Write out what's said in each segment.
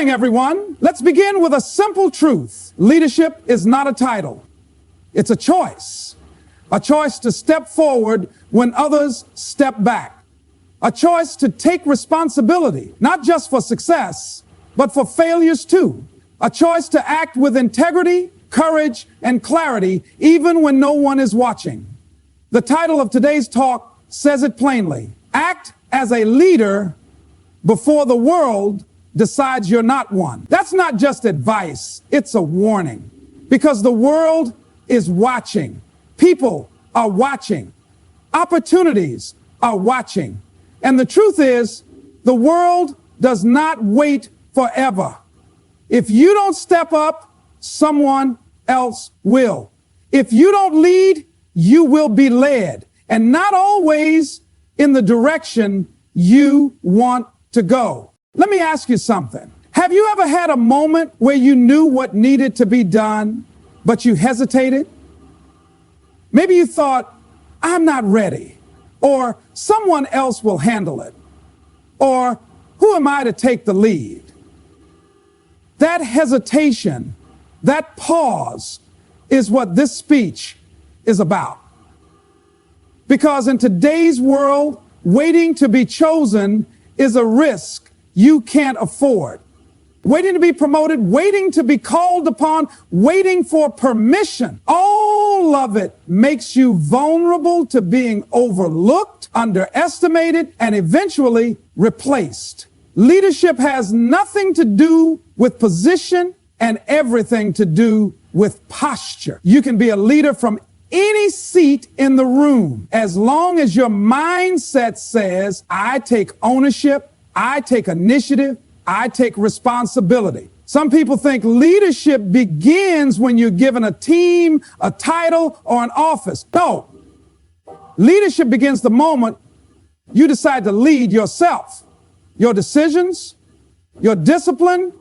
morning, everyone. Let's begin with a simple truth. Leadership is not a title. It's a choice. A choice to step forward when others step back. A choice to take responsibility, not just for success, but for failures too. A choice to act with integrity, courage, and clarity, even when no one is watching. The title of today's talk says it plainly. Act as a leader before the world decides you're not one. That's not just advice, it's a warning. Because the world is watching. People are watching. Opportunities are watching. And the truth is, the world does not wait forever. If you don't step up, someone else will. If you don't lead, you will be led. And not always in the direction you want to go. Let me ask you something. Have you ever had a moment where you knew what needed to be done, but you hesitated? Maybe you thought, I'm not ready, or someone else will handle it, or who am I to take the lead? That hesitation, that pause, is what this speech is about. Because in today's world, waiting to be chosen is a risk you can't afford. Waiting to be promoted, waiting to be called upon, waiting for permission. All of it makes you vulnerable to being overlooked, underestimated, and eventually replaced. Leadership has nothing to do with position and everything to do with posture. You can be a leader from any seat in the room as long as your mindset says, I take ownership, I take initiative, I take responsibility. Some people think leadership begins when you're given a team, a title, or an office. No. Leadership begins the moment you decide to lead yourself. Your decisions, your discipline,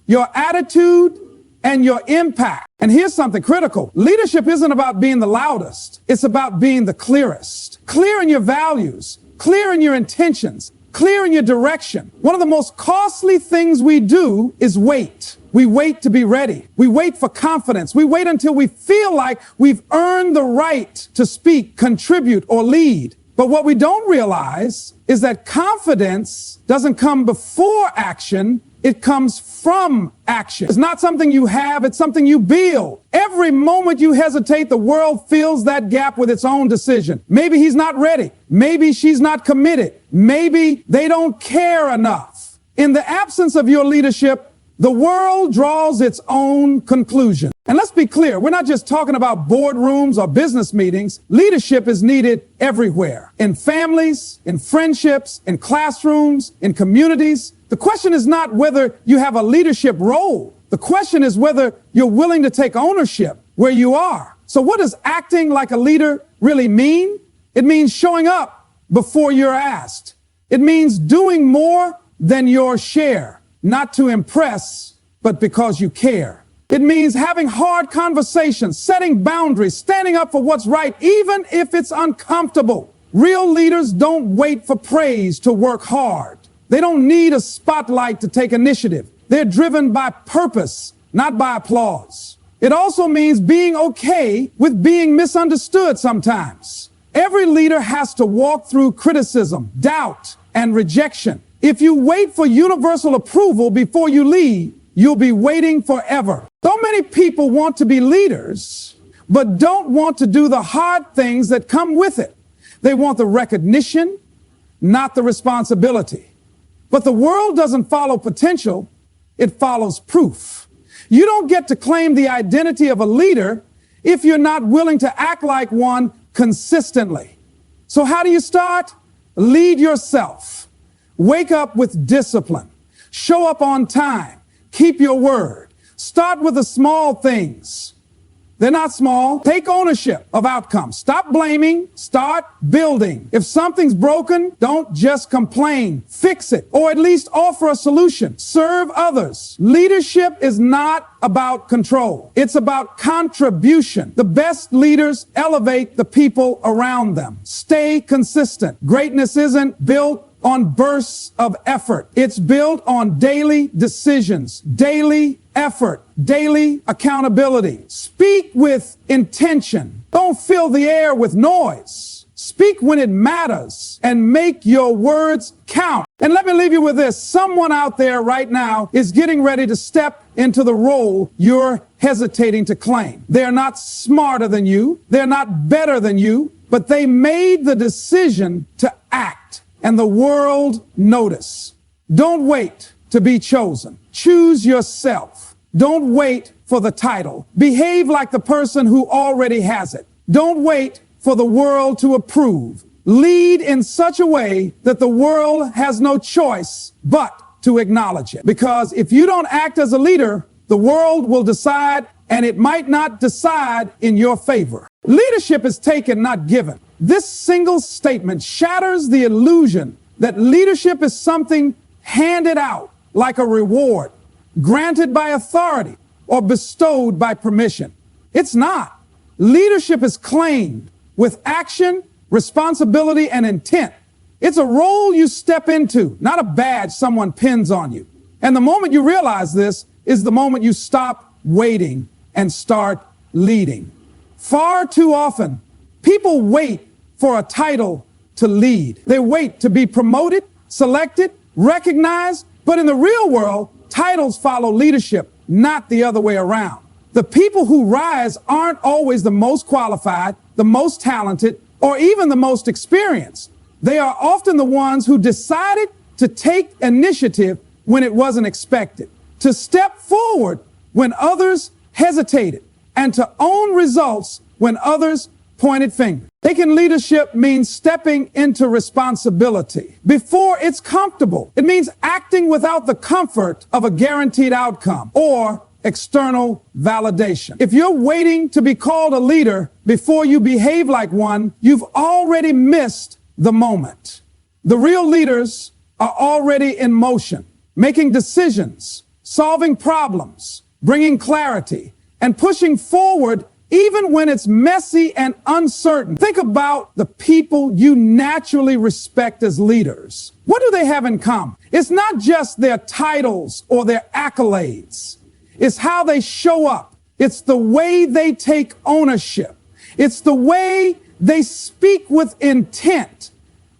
your attitude, and your impact. And here's something critical. Leadership isn't about being the loudest. It's about being the clearest. Clear in your values, clear in your intentions, clear in your direction. One of the most costly things we do is wait. We wait to be ready. We wait for confidence. We wait until we feel like we've earned the right to speak, contribute, or lead. But what we don't realize is that confidence doesn't come before action. It comes from action. It's not something you have, it's something you build. Every moment you hesitate, the world fills that gap with its own decision. Maybe he's not ready. Maybe she's not committed. Maybe they don't care enough. In the absence of your leadership, the world draws its own conclusion. And let's be clear, we're not just talking about boardrooms or business meetings. Leadership is needed everywhere. In families, in friendships, in classrooms, in communities. The question is not whether you have a leadership role. The question is whether you're willing to take ownership where you are. So what does acting like a leader really mean? It means showing up before you're asked. It means doing more than your share, not to impress, but because you care. It means having hard conversations, setting boundaries, standing up for what's right, even if it's uncomfortable. Real leaders don't wait for praise to work hard. They don't need a spotlight to take initiative. They're driven by purpose, not by applause. It also means being okay with being misunderstood sometimes. Every leader has to walk through criticism, doubt, and rejection. If you wait for universal approval before you lead, you'll be waiting forever. So many people want to be leaders, but don't want to do the hard things that come with it. They want the recognition, not the responsibility. But the world doesn't follow potential, it follows proof. You don't get to claim the identity of a leader if you're not willing to act like one consistently. So how do you start? Lead yourself. Wake up with discipline. Show up on time. Keep your word. Start with the small things. They're not small. Take ownership of outcomes. Stop blaming. Start building. If something's broken, don't just complain. Fix it, or at least offer a solution. Serve others. Leadership is not about control. It's about contribution. The best leaders elevate the people around them. Stay consistent. Greatness isn't built on bursts of effort. It's built on daily decisions, daily effort, daily accountability. Speak with intention. Don't fill the air with noise. Speak when it matters and make your words count. And let me leave you with this. Someone out there right now is getting ready to step into the role you're hesitating to claim. They're not smarter than you. They're not better than you, but they made the decision to act, and the world notice. Don't wait to be chosen. Choose yourself. Don't wait for the title. Behave like the person who already has it. Don't wait for the world to approve. Lead in such a way that the world has no choice but to acknowledge it. Because if you don't act as a leader, the world will decide, and it might not decide in your favor. Leadership is taken, not given. This single statement shatters the illusion that leadership is something handed out like a reward, granted by authority or bestowed by permission. It's not. Leadership is claimed with action, responsibility, and intent. It's a role you step into, not a badge someone pins on you. And the moment you realize this is the moment you stop waiting and start leading. Far too often, people wait for a title to lead. They wait to be promoted, selected, recognized, but in the real world, titles follow leadership, not the other way around. The people who rise aren't always the most qualified, the most talented, or even the most experienced. They are often the ones who decided to take initiative when it wasn't expected, to step forward when others hesitated, and to own results when others pointed fingers. Taking leadership means stepping into responsibility before it's comfortable. It means acting without the comfort of a guaranteed outcome or external validation. If you're waiting to be called a leader before you behave like one, you've already missed the moment. The real leaders are already in motion, making decisions, solving problems, bringing clarity, and pushing forward even when it's messy and uncertain. Think about the people you naturally respect as leaders. What do they have in common? It's not just their titles or their accolades. It's how they show up. It's the way they take ownership. It's the way they speak with intent,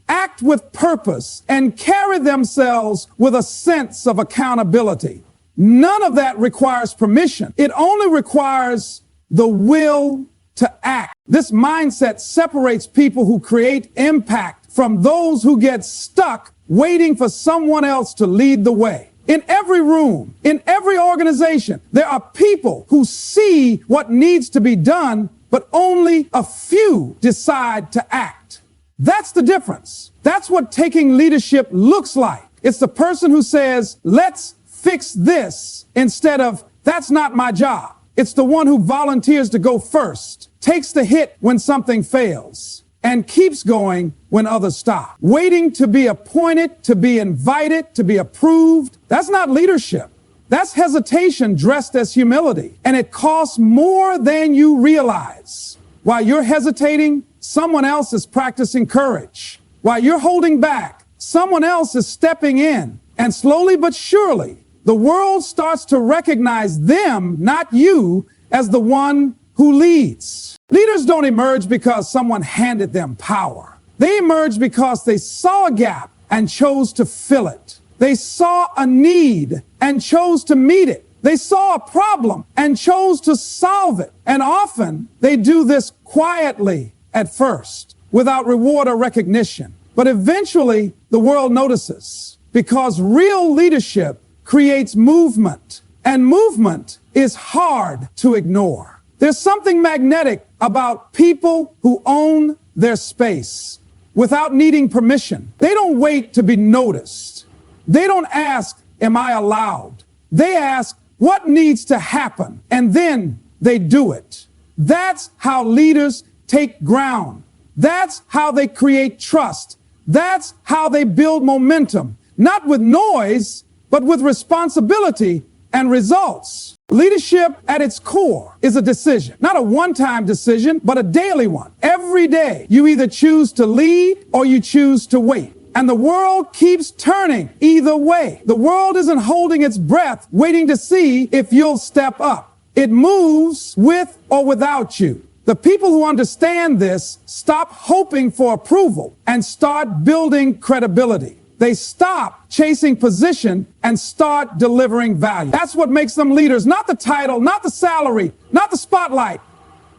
act with purpose, and carry themselves with a sense of accountability. None of that requires permission. It only requires the will to act. This mindset separates people who create impact from those who get stuck waiting for someone else to lead the way. In every room, in every organization, there are people who see what needs to be done, but only a few decide to act. That's the difference. That's what taking leadership looks like. It's the person who says, let's fix this, instead of, that's not my job. It's the one who volunteers to go first, takes the hit when something fails, and keeps going when others stop. Waiting to be appointed, to be invited, to be approved, that's not leadership. That's hesitation dressed as humility, and it costs more than you realize. While you're hesitating, someone else is practicing courage. While you're holding back, someone else is stepping in, and slowly but surely, the world starts to recognize them, not you, as the one who leads. Leaders don't emerge because someone handed them power. They emerge because they saw a gap and chose to fill it. They saw a need and chose to meet it. They saw a problem and chose to solve it. And often they do this quietly at first, without reward or recognition. But eventually the world notices, because real leadership creates movement, and movement is hard to ignore. There's something magnetic about people who own their space without needing permission. They don't wait to be noticed. They don't ask, am I allowed? They ask, what needs to happen? And then they do it. That's how leaders take ground. That's how they create trust. That's how they build momentum, not with noise, but with responsibility and results. Leadership at its core is a decision, not a one-time decision, but a daily one. Every day, you either choose to lead or you choose to wait. And the world keeps turning either way. The world isn't holding its breath, waiting to see if you'll step up. It moves with or without you. The people who understand this stop hoping for approval and start building credibility. They stop chasing position and start delivering value. That's what makes them leaders, not the title, not the salary, not the spotlight.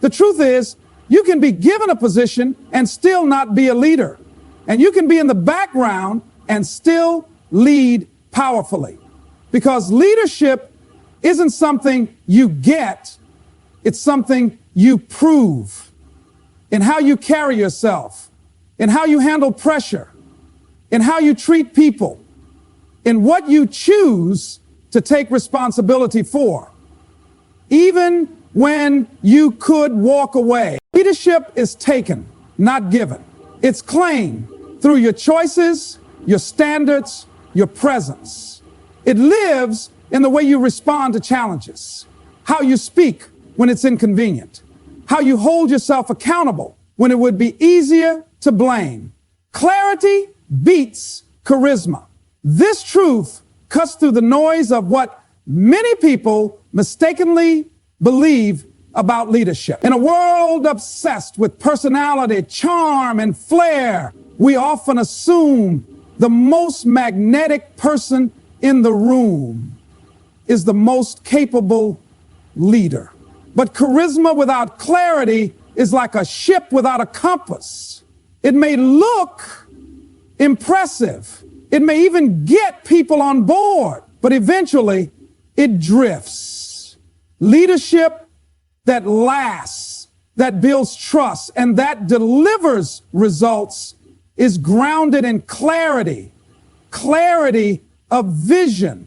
The truth is, you can be given a position and still not be a leader. And you can be in the background and still lead powerfully. Because leadership isn't something you get, it's something you prove in how you carry yourself, in how you handle pressure, in how you treat people, in what you choose to take responsibility for, even when you could walk away. Leadership is taken, not given. It's claimed through your choices, your standards, your presence. It lives in the way you respond to challenges, how you speak when it's inconvenient, how you hold yourself accountable when it would be easier to blame. Clarity beats charisma. This truth cuts through the noise of what many people mistakenly believe about leadership. In a world obsessed with personality, charm, and flair, we often assume the most magnetic person in the room is the most capable leader. But charisma without clarity is like a ship without a compass. It may look impressive. It may even get people on board, but eventually it drifts. Leadership that lasts, that builds trust, and that delivers results is grounded in clarity, clarity of vision,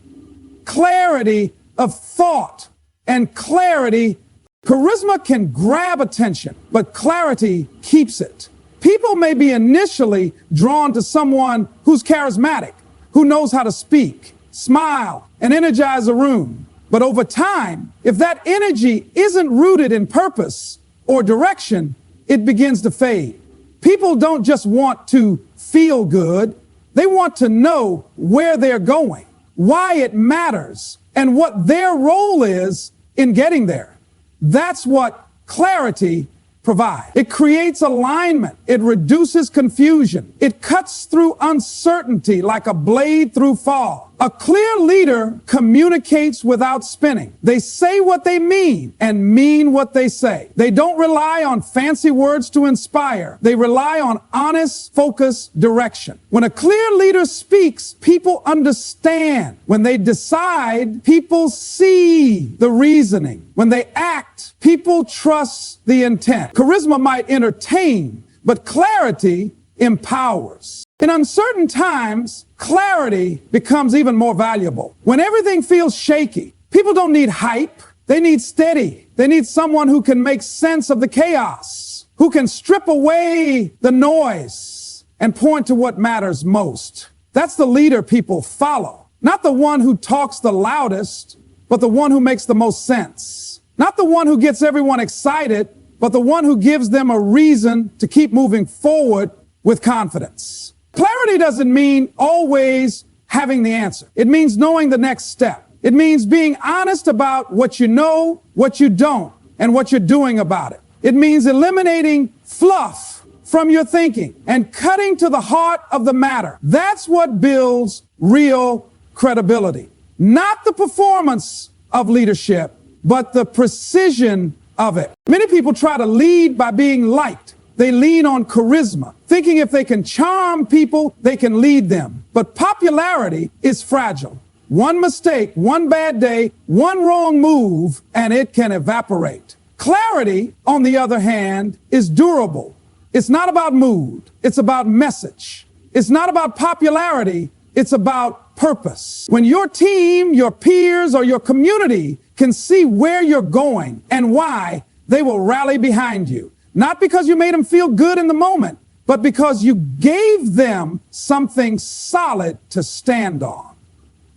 clarity of thought, and clarity. Charisma can grab attention, but clarity keeps it. People may be initially drawn to someone who's charismatic, who knows how to speak, smile, and energize a room. But over time, if that energy isn't rooted in purpose or direction, it begins to fade. People don't just want to feel good. They want to know where they're going, why it matters, and what their role is in getting there. That's what clarity provides. It creates alignment. It reduces confusion. It cuts through uncertainty like a blade through fog. A clear leader communicates without spinning. They say what they mean and mean what they say. They don't rely on fancy words to inspire. They rely on honest, focused direction. When a clear leader speaks, people understand. When they decide, people see the reasoning. When they act, people trust the intent. Charisma might entertain, but clarity empowers. In uncertain times, clarity becomes even more valuable. When everything feels shaky, people don't need hype. They need steady. They need someone who can make sense of the chaos, who can strip away the noise and point to what matters most. That's the leader people follow. Not the one who talks the loudest, but the one who makes the most sense. Not the one who gets everyone excited, but the one who gives them a reason to keep moving forward with confidence. Clarity doesn't mean always having the answer. It means knowing the next step. It means being honest about what you know, what you don't, and what you're doing about it. It means eliminating fluff from your thinking and cutting to the heart of the matter. That's what builds real credibility. Not the performance of leadership, but the precision of it. Many people try to lead by being liked. They lean on charisma, thinking if they can charm people, they can lead them. But popularity is fragile. One mistake, one bad day, one wrong move, and it can evaporate. Clarity, on the other hand, is durable. It's not about mood. It's about message. It's not about popularity. It's about purpose. When your team, your peers, or your community can see where you're going and why, they will rally behind you. Not because you made them feel good in the moment, but because you gave them something solid to stand on.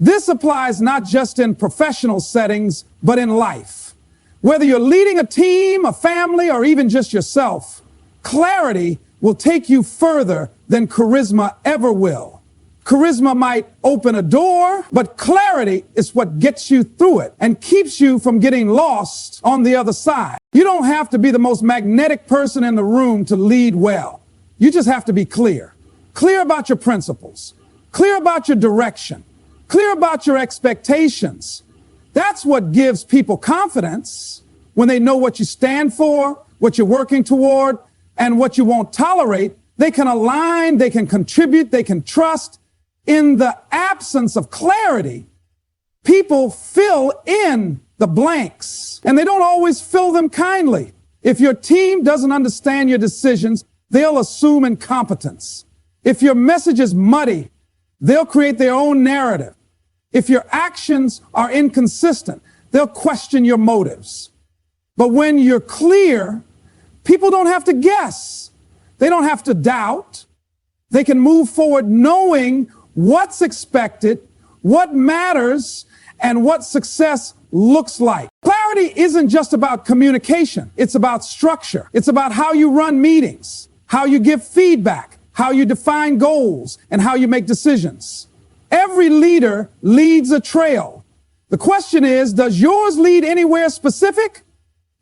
This applies not just in professional settings, but in life. Whether you're leading a team, a family, or even just yourself, clarity will take you further than charisma ever will. Charisma might open a door, but clarity is what gets you through it and keeps you from getting lost on the other side. You don't have to be the most magnetic person in the room to lead well. You just have to be clear. Clear about your principles. Clear about your direction. Clear about your expectations. That's what gives people confidence when they know what you stand for, what you're working toward, and what you won't tolerate. They can align, they can contribute, they can trust. In the absence of clarity, people fill in the blanks, and they don't always fill them kindly. If your team doesn't understand your decisions, they'll assume incompetence. If your message is muddy, they'll create their own narrative. If your actions are inconsistent, they'll question your motives. But when you're clear, people don't have to guess. They don't have to doubt. They can move forward knowing what's expected, what matters, and what success looks like. Clarity isn't just about communication. It's about structure. It's about how you run meetings, how you give feedback, how you define goals, and how you make decisions. Every leader leads a trail. The question is, does yours lead anywhere specific,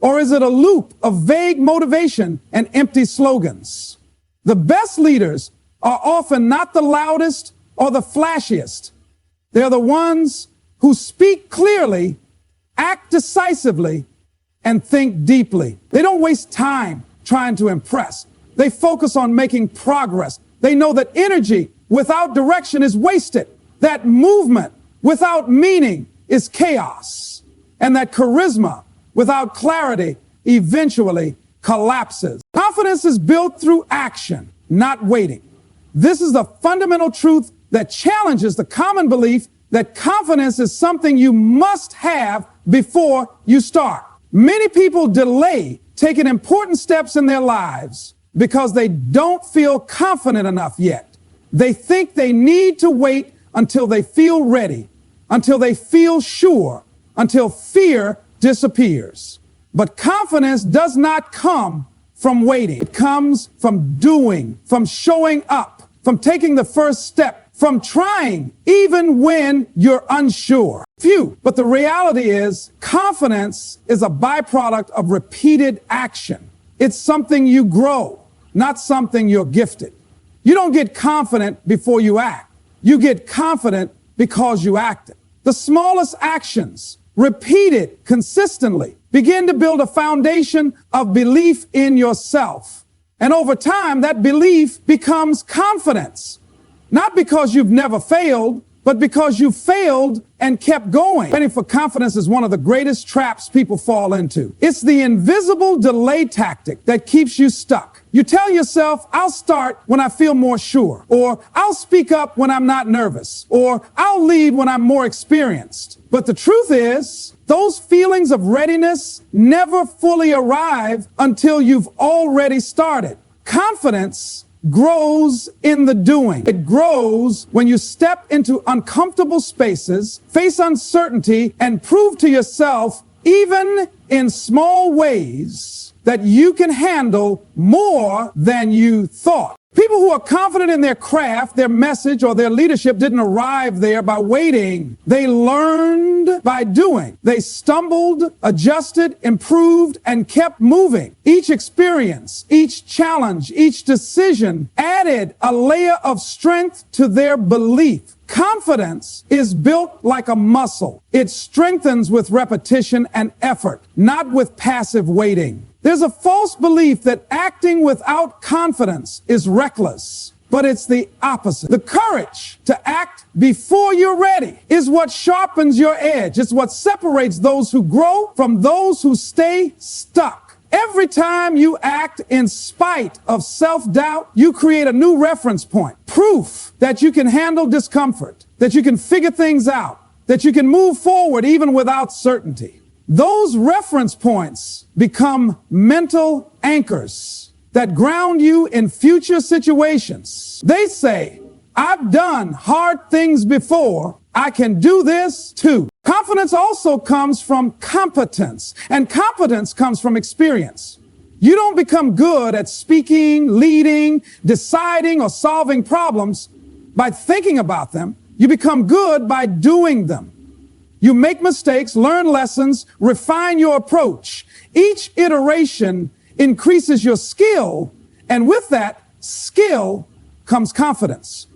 or is it a loop of vague motivation and empty slogans? The best leaders are often not the loudest or the flashiest. They're the ones who speak clearly, act decisively, and think deeply. They don't waste time trying to impress. They focus on making progress. They know that energy without direction is wasted, that movement without meaning is chaos, and that charisma without clarity eventually collapses. Confidence is built through action, not waiting. This is the fundamental truth that challenges the common belief that confidence is something you must have before you start. Many people delay taking important steps in their lives because they don't feel confident enough yet. They think they need to wait until they feel ready, until they feel sure, until fear disappears. But confidence does not come from waiting. It comes from doing, from showing up, from taking the first step, from trying even when you're unsure. But the reality is, confidence is a byproduct of repeated action. It's something you grow, not something you're gifted. You don't get confident before you act. You get confident because you acted. The smallest actions, repeated consistently, begin to build a foundation of belief in yourself. And over time, that belief becomes confidence. Not because you've never failed, but because you failed and kept going. Waiting for confidence is one of the greatest traps people fall into. It's the invisible delay tactic that keeps you stuck. You tell yourself, I'll start when I feel more sure, or I'll speak up when I'm not nervous, or I'll lead when I'm more experienced. But the truth is, those feelings of readiness never fully arrive until you've already started. Confidence grows in the doing. It grows when you step into uncomfortable spaces, face uncertainty, and prove to yourself, even in small ways, that you can handle more than you thought. People who are confident in their craft, their message, or their leadership didn't arrive there by waiting. They learned by doing. They stumbled, adjusted, improved, and kept moving. Each experience, each challenge, each decision added a layer of strength to their belief. Confidence is built like a muscle. It strengthens with repetition and effort, not with passive waiting. There's a false belief that acting without confidence is reckless, but it's the opposite. The courage to act before you're ready is what sharpens your edge. It's what separates those who grow from those who stay stuck. Every time you act in spite of self-doubt, you create a new reference point. Proof that you can handle discomfort, that you can figure things out, that you can move forward even without certainty. Those reference points become mental anchors that ground you in future situations. They say, I've done hard things before. I can do this too. Confidence also comes from competence, and competence comes from experience. You don't become good at speaking, leading, deciding, or solving problems by thinking about them. You become good by doing them. You make mistakes, learn lessons, refine your approach. Each iteration increases your skill, and with that skill comes confidence.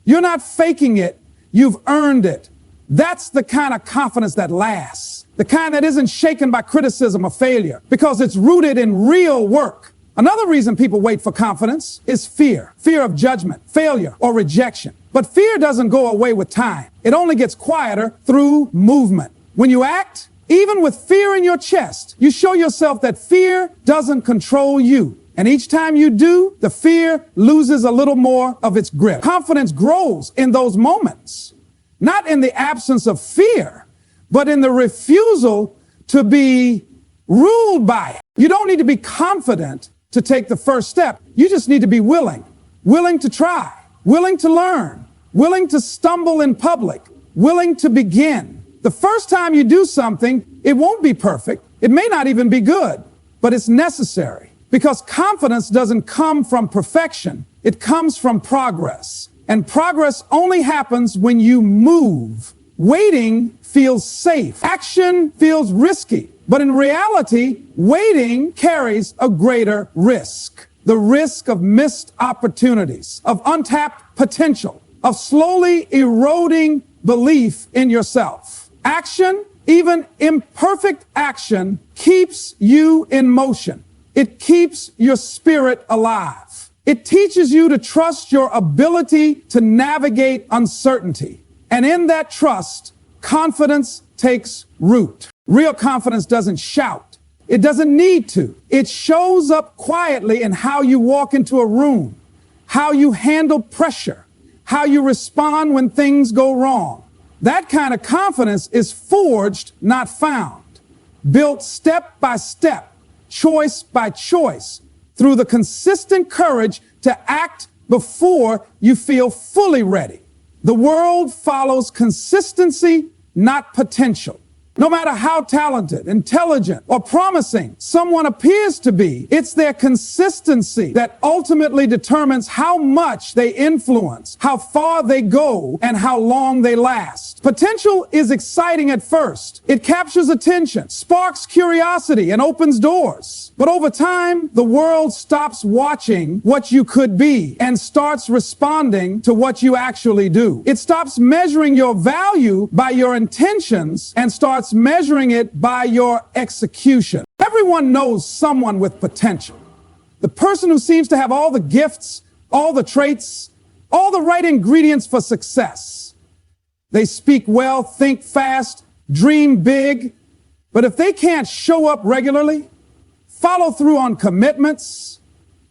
You're not faking it, you've earned it. That's the kind of confidence that lasts, the kind that isn't shaken by criticism or failure, because it's rooted in real work. Another reason people wait for confidence is fear. Fear of judgment, failure, or rejection. But fear doesn't go away with time. It only gets quieter through movement. When you act, even with fear in your chest, you show yourself that fear doesn't control you. And each time you do, the fear loses a little more of its grip. Confidence grows in those moments, not in the absence of fear, but in the refusal to be ruled by it. You don't need to be confident to take the first step. You just need to be willing to try, willing to learn, willing to stumble in public, willing to begin. The first time you do something, it won't be perfect. It may not even be good, but it's necessary, because confidence doesn't come from perfection. It comes from progress. And progress only happens when you move. Waiting feels safe. Action feels risky. But in reality, waiting carries a greater risk. The risk of missed opportunities, of untapped potential, of slowly eroding belief in yourself. Action, even imperfect action, keeps you in motion. It keeps your spirit alive. It teaches you to trust your ability to navigate uncertainty. And in that trust, confidence takes root. Real confidence doesn't shout. It doesn't need to. It shows up quietly in how you walk into a room, how you handle pressure, how you respond when things go wrong. That kind of confidence is forged, not found, built step by step, choice by choice, through the consistent courage to act before you feel fully ready. The world follows consistency, not potential. No matter how talented, intelligent, or promising someone appears to be, it's their consistency that ultimately determines how much they influence, how far they go, and how long they last. Potential is exciting at first. It captures attention, sparks curiosity, and opens doors. But over time, the world stops watching what you could be and starts responding to what you actually do. It stops measuring your value by your intentions and starts measuring it by your execution. Everyone knows someone with potential. The person who seems to have all the gifts, all the traits, all the right ingredients for success. They speak well, think fast, dream big, but if they can't show up regularly, follow through on commitments,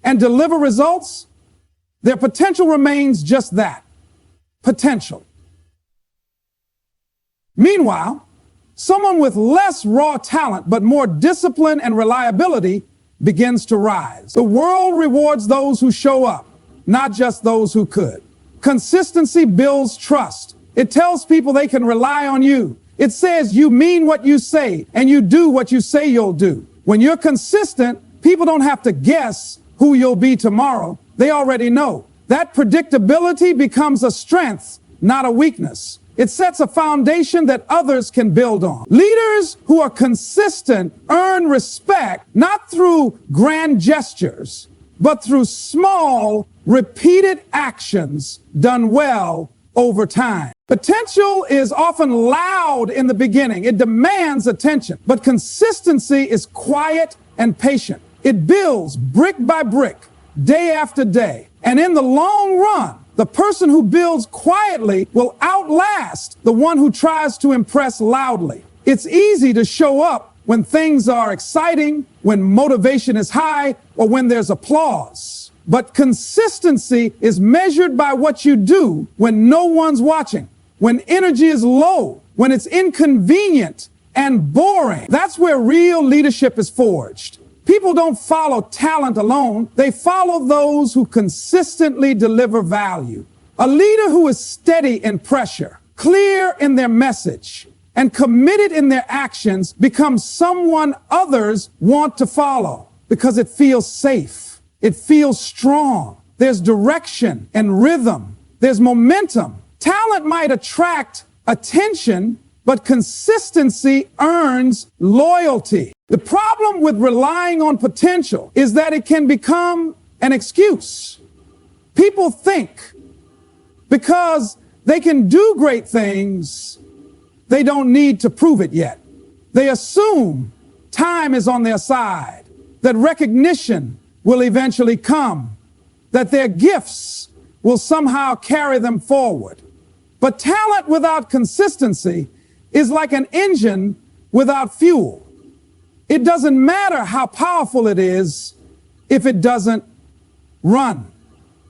and deliver results, their potential remains just that, potential. Meanwhile, someone with less raw talent but more discipline and reliability begins to rise. The world rewards those who show up, not just those who could. Consistency builds trust. It tells people they can rely on you. It says you mean what you say and you do what you say you'll do. When you're consistent, people don't have to guess who you'll be tomorrow. They already know. That predictability becomes a strength, not a weakness. It sets a foundation that others can build on. Leaders who are consistent earn respect not through grand gestures, but through small, repeated actions done well over time. Potential is often loud in the beginning. It demands attention, but consistency is quiet and patient. It builds brick by brick, day after day. And in the long run, the person who builds quietly will outlast the one who tries to impress loudly. It's easy to show up when things are exciting, when motivation is high, or when there's applause. But consistency is measured by what you do when no one's watching, when energy is low, when it's inconvenient and boring. That's where real leadership is forged. People don't follow talent alone. They follow those who consistently deliver value. A leader who is steady in pressure, clear in their message, and committed in their actions becomes someone others want to follow. because it feels safe. It feels strong. There's direction and rhythm. There's momentum. Talent might attract attention, but consistency earns loyalty. The problem with relying on potential is that it can become an excuse. People think because they can do great things, they don't need to prove it yet. They assume time is on their side, that recognition will eventually come, that their gifts will somehow carry them forward. But talent without consistency is like an engine without fuel. It doesn't matter how powerful it is if it doesn't run.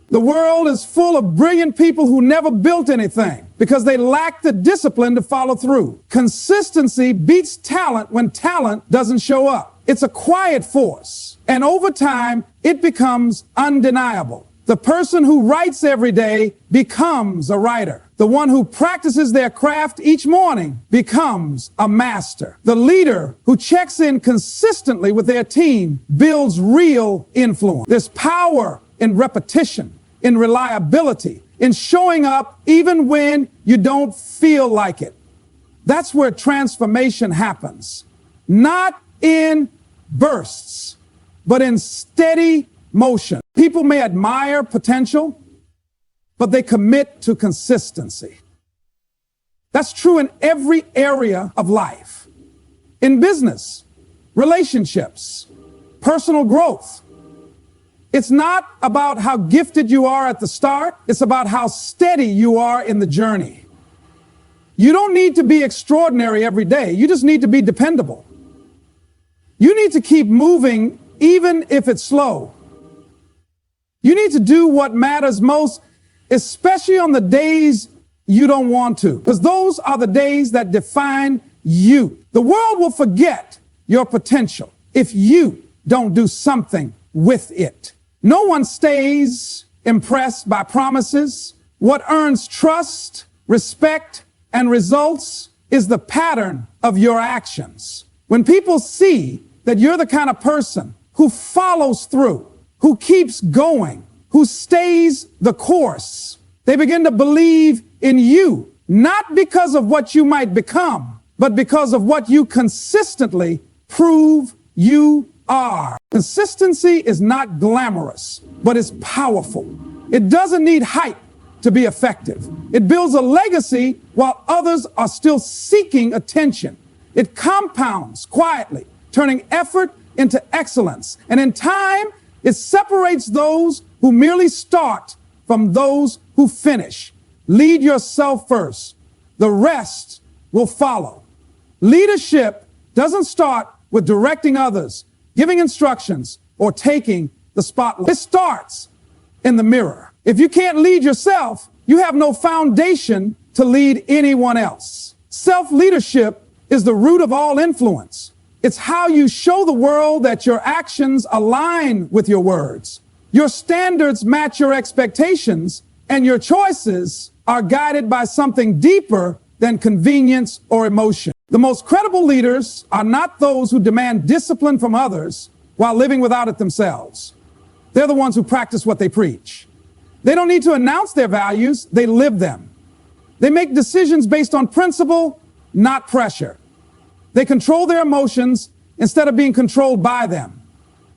The world is full of brilliant people who never built anything because they lack the discipline to follow through. Consistency beats talent when talent doesn't show up. It's a quiet force, and over time, it becomes undeniable. The person who writes every day becomes a writer. The one who practices their craft each morning becomes a master. The leader who checks in consistently with their team builds real influence. There's power in repetition, in reliability, in showing up even when you don't feel like it. That's where transformation happens. Not in bursts, but in steady motion. People may admire potential, but they commit to consistency. That's true in every area of life. In business, relationships, personal growth. It's not about how gifted you are at the start. It's about how steady you are in the journey. You don't need to be extraordinary every day. You just need to be dependable. You need to keep moving even if it's slow. You need to do what matters most, especially on the days you don't want to, because those are the days that define you. The world will forget your potential if you don't do something with it. No one stays impressed by promises. What earns trust, respect, and results is the pattern of your actions. When people see that you're the kind of person who follows through, who keeps going, who stays the course, they begin to believe in you, not because of what you might become, but because of what you consistently prove you are. Consistency is not glamorous, but it's powerful. It doesn't need hype to be effective. It builds a legacy while others are still seeking attention. It compounds quietly, turning effort into excellence. And in time, it separates those who merely start from those who finish. Lead yourself first. The rest will follow. Leadership doesn't start with directing others, giving instructions, or taking the spotlight. It starts in the mirror. If you can't lead yourself, you have no foundation to lead anyone else. Self-leadership is the root of all influence. It's how you show the world that your actions align with your words. Your standards match your expectations, and your choices are guided by something deeper than convenience or emotion. The most credible leaders are not those who demand discipline from others while living without it themselves. They're the ones who practice what they preach. They don't need to announce their values, they live them. They make decisions based on principle, not pressure. They control their emotions instead of being controlled by them.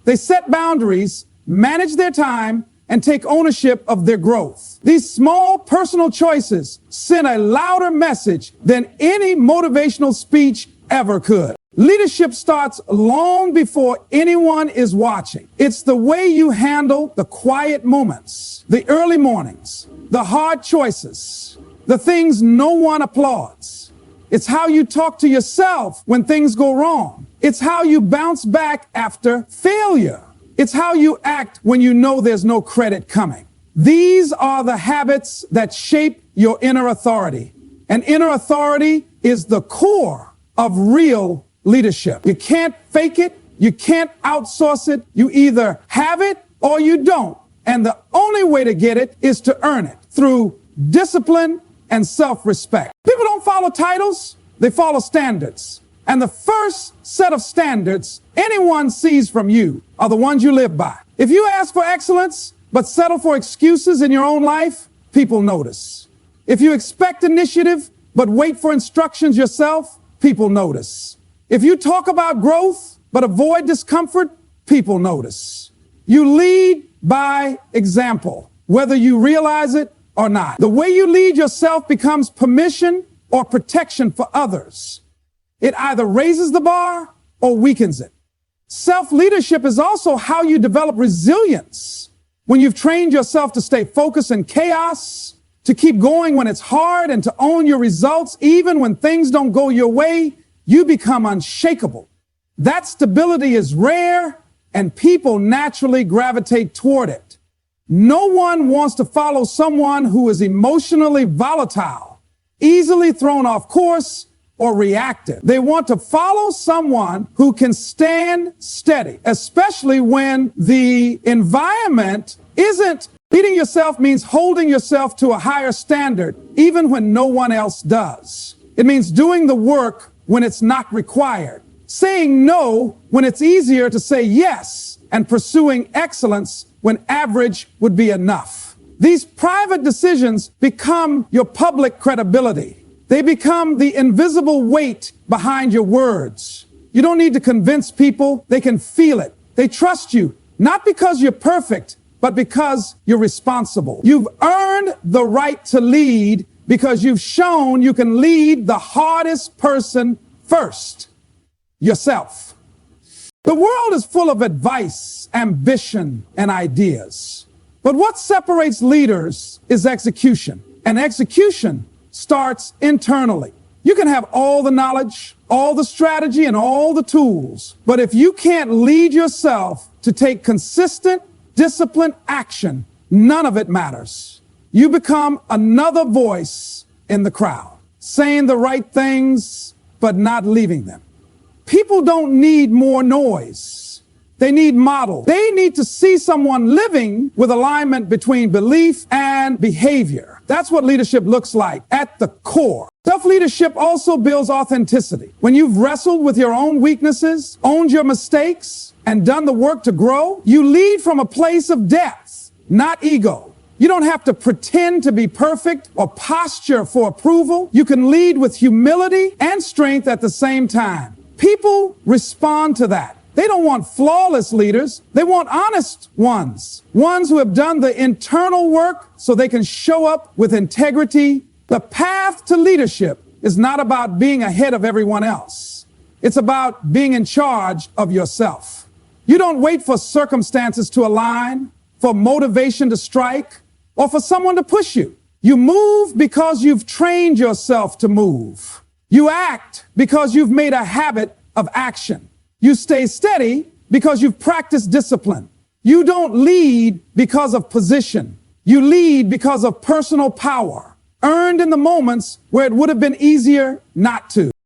They set boundaries, manage their time, and take ownership of their growth. These small personal choices send a louder message than any motivational speech ever could. Leadership starts long before anyone is watching. It's the way you handle the quiet moments, the early mornings, the hard choices, the things no one applauds. It's how you talk to yourself when things go wrong. It's how you bounce back after failure. It's how you act when you know there's no credit coming. These are the habits that shape your inner authority. And inner authority is the core of real leadership. You can't fake it. You can't outsource it. You either have it or you don't. And the only way to get it is to earn it through discipline and self-respect. People don't follow titles. They follow standards. And the first set of standards anyone sees from you are the ones you live by. If you ask for excellence, but settle for excuses in your own life, people notice. If you expect initiative, but wait for instructions yourself, people notice. If you talk about growth, but avoid discomfort, people notice. You lead by example, whether you realize it or not. The way you lead yourself becomes permission or protection for others. It either raises the bar or weakens it. Self-leadership is also how you develop resilience. When you've trained yourself to stay focused in chaos, to keep going when it's hard, and to own your results even when things don't go your way, you become unshakable. That stability is rare, and people naturally gravitate toward it. No one wants to follow someone who is emotionally volatile, easily thrown off course, or reactive. They want to follow someone who can stand steady, especially when the environment isn't. Leading yourself means holding yourself to a higher standard, even when no one else does. It means doing the work when it's not required, saying no when it's easier to say yes, and pursuing excellence when average would be enough. These private decisions become your public credibility. They become the invisible weight behind your words. You don't need to convince people. They can feel it. They trust you, not because you're perfect, but because you're responsible. You've earned the right to lead because you've shown you can lead the hardest person first, yourself. The world is full of advice, ambition, and ideas. But what separates leaders is execution. And execution starts internally. You can have all the knowledge, all the strategy, and all the tools, but if you can't lead yourself to take consistent, disciplined action, none of it matters. You become another voice in the crowd, saying the right things, but not leaving them. People don't need more noise. They need model. They need to see someone living with alignment between belief and behavior. That's what leadership looks like at the core. Self-leadership also builds authenticity. When you've wrestled with your own weaknesses, owned your mistakes, and done the work to grow, you lead from a place of depth, not ego. You don't have to pretend to be perfect or posture for approval. You can lead with humility and strength at the same time. People respond to that. They don't want flawless leaders. They want honest ones who have done the internal work so they can show up with integrity. The path to leadership is not about being ahead of everyone else. It's about being in charge of yourself. You don't wait for circumstances to align, for motivation to strike, or for someone to push you. You move because you've trained yourself to move. You act because you've made a habit of action. You stay steady because you've practiced discipline. You don't lead because of position. You lead because of personal power, earned in the moments where it would have been easier not to.